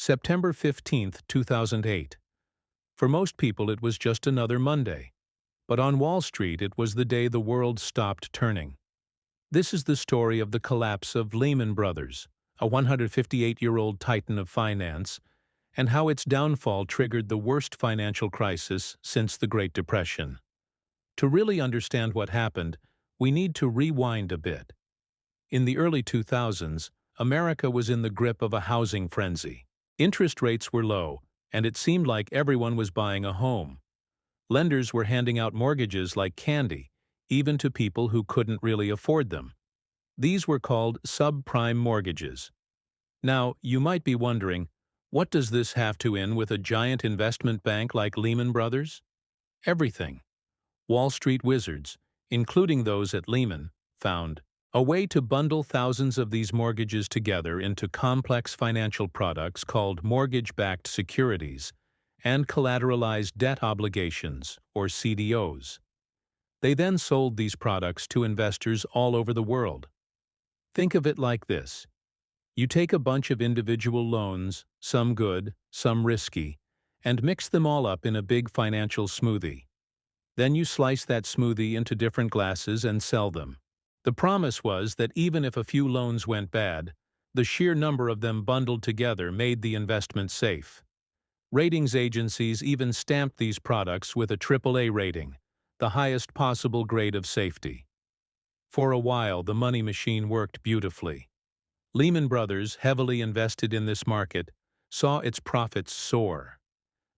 September 15, 2008. For most people it was just another Monday. But on Wall Street it was the day the world stopped turning. This is the story of the collapse of Lehman Brothers, a 158-year-old titan of finance, and how its downfall triggered the worst financial crisis since the Great Depression. To really understand what happened, we need to rewind a bit. In the early 2000s, America was in the grip of a housing frenzy. Interest rates were low, and it seemed like everyone was buying a home. Lenders were handing out mortgages like candy, even to people who couldn't really afford them. These were called subprime mortgages. Now, you might be wondering, what does this have to do with a giant investment bank like Lehman Brothers? Everything. Wall Street wizards, including those at Lehman, found a way to bundle thousands of these mortgages together into complex financial products called mortgage-backed securities and collateralized debt obligations, or CDOs. They then sold these products to investors all over the world. Think of it like this. You take a bunch of individual loans, some good, some risky, and mix them all up in a big financial smoothie. Then you slice that smoothie into different glasses and sell them. The promise was that even if a few loans went bad, the sheer number of them bundled together made the investment safe. Ratings agencies even stamped these products with a AAA rating, the highest possible grade of safety. For a while, the money machine worked beautifully. Lehman Brothers, heavily invested in this market, saw its profits soar.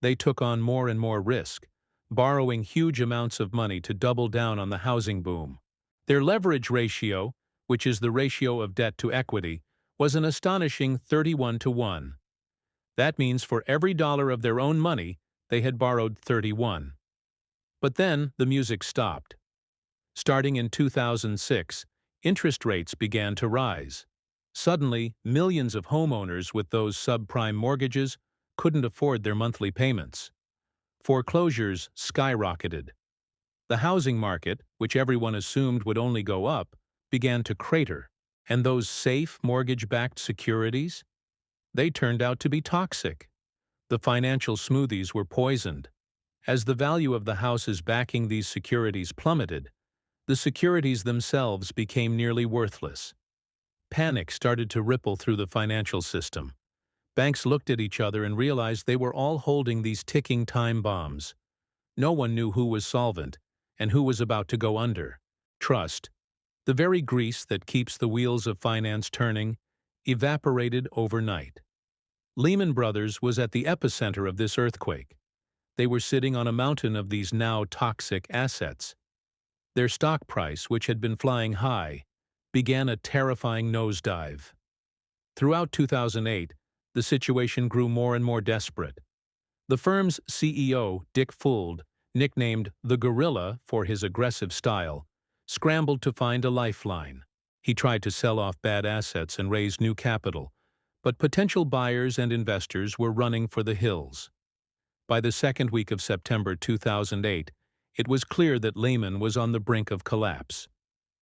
They took on more and more risk, borrowing huge amounts of money to double down on the housing boom. Their leverage ratio, which is the ratio of debt to equity, was an astonishing 31-to-1. That means for every dollar of their own money, they had borrowed 31. But then the music stopped. Starting in 2006, interest rates began to rise. Suddenly, millions of homeowners with those subprime mortgages couldn't afford their monthly payments. Foreclosures skyrocketed. The housing market, which everyone assumed would only go up, began to crater. And those safe mortgage-backed securities? They turned out to be toxic. The financial smoothies were poisoned. As the value of the houses backing these securities plummeted, the securities themselves became nearly worthless. Panic started to ripple through the financial system. Banks looked at each other and realized they were all holding these ticking time bombs. No one knew who was solvent and who was about to go under. Trust, the very grease that keeps the wheels of finance turning, evaporated overnight. Lehman Brothers was at the epicenter of this earthquake. They were sitting on a mountain of these now toxic assets. Their stock price, which had been flying high, began a terrifying nosedive. Throughout 2008, the situation grew more and more desperate. The firm's CEO, Dick Fuld, nicknamed the Gorilla for his aggressive style, scrambled to find a lifeline. He tried to sell off bad assets and raise new capital, but potential buyers and investors were running for the hills. By the second week of September 2008, it was clear that Lehman was on the brink of collapse.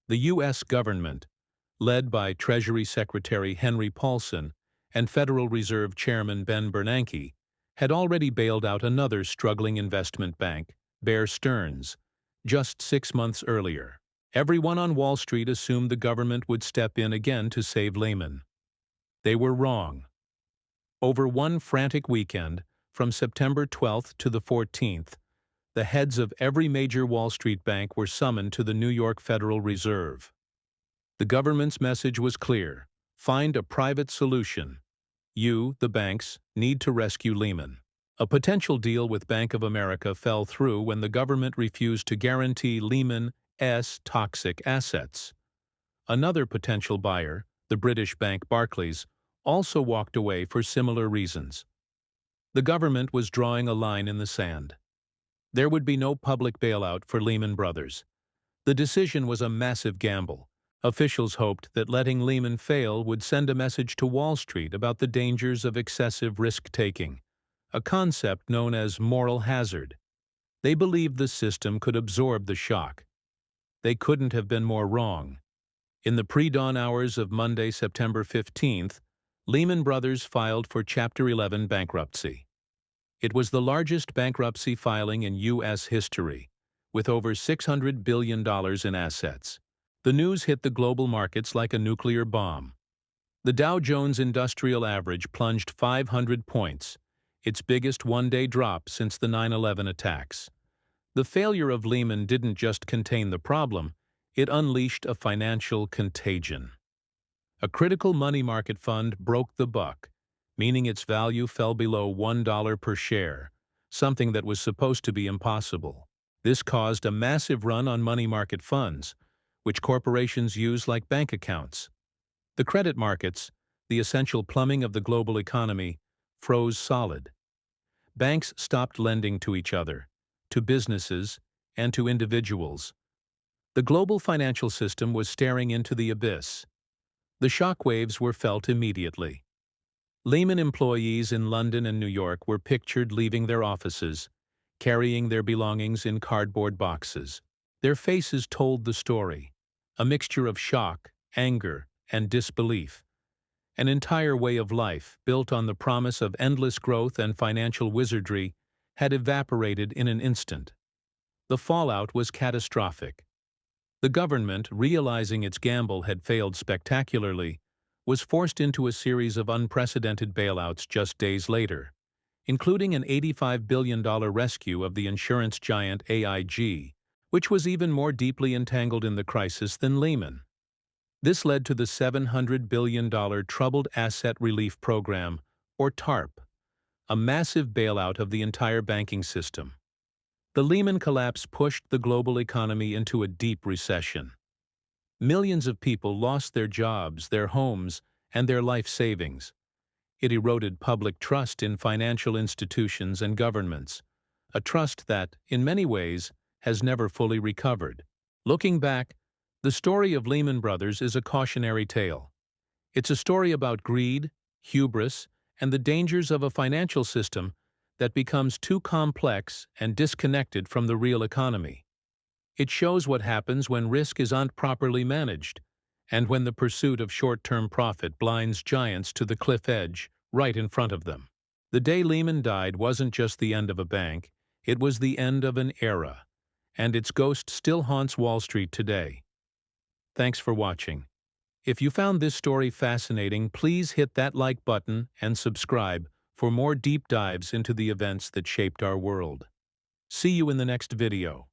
The U.S. government, led by Treasury Secretary Henry Paulson and Federal Reserve Chairman Ben Bernanke, had already bailed out another struggling investment bank, Bear Stearns, just 6 months earlier. Everyone on Wall Street assumed the government would step in again to save Lehman. They were wrong. Over one frantic weekend, from September 12th to the 14th, the heads of every major Wall Street bank were summoned to the New York Federal Reserve. The government's message was clear: find a private solution. You, the banks, need to rescue Lehman. A potential deal with Bank of America fell through when the government refused to guarantee Lehman's toxic assets. Another potential buyer, the British bank Barclays, also walked away for similar reasons. The government was drawing a line in the sand. There would be no public bailout for Lehman Brothers. The decision was a massive gamble. Officials hoped that letting Lehman fail would send a message to Wall Street about the dangers of excessive risk-taking, a concept known as moral hazard. They believed the system could absorb the shock. They couldn't have been more wrong. In the pre-dawn hours of Monday, September 15th, Lehman Brothers filed for Chapter 11 bankruptcy. It was the largest bankruptcy filing in U.S. history, with over $600 billion in assets. The news hit the global markets like a nuclear bomb. The Dow Jones Industrial Average plunged 500 points, its biggest one-day drop since the 9/11 attacks. The failure of Lehman didn't just contain the problem, it unleashed a financial contagion. A critical money market fund broke the buck, meaning its value fell below $1 per share, something that was supposed to be impossible. This caused a massive run on money market funds, which corporations use like bank accounts. The credit markets, the essential plumbing of the global economy, froze solid. Banks stopped lending to each other, to businesses, and to individuals. The global financial system was staring into the abyss. The shockwaves were felt immediately. Lehman employees in London and New York were pictured leaving their offices, carrying their belongings in cardboard boxes. Their faces told the story, a mixture of shock, anger, and disbelief. An entire way of life, built on the promise of endless growth and financial wizardry, had evaporated in an instant. The fallout was catastrophic. The government, realizing its gamble had failed spectacularly, was forced into a series of unprecedented bailouts just days later, including an $85 billion rescue of the insurance giant AIG, which was even more deeply entangled in the crisis than Lehman. This led to the $700 billion Troubled Asset Relief Program, or TARP, a massive bailout of the entire banking system. The Lehman collapse pushed the global economy into a deep recession. Millions of people lost their jobs, their homes, and their life savings. It eroded public trust in financial institutions and governments, a trust that, in many ways, has never fully recovered. Looking back, the story of Lehman Brothers is a cautionary tale. It's a story about greed, hubris, and the dangers of a financial system that becomes too complex and disconnected from the real economy. It shows what happens when risk is not properly managed, and when the pursuit of short-term profit blinds giants to the cliff edge right in front of them. The day Lehman died wasn't just the end of a bank, it was the end of an era, and its ghost still haunts Wall Street today. Thanks for watching. If you found this story fascinating, please hit that like button and subscribe for more deep dives into the events that shaped our world. See you in the next video.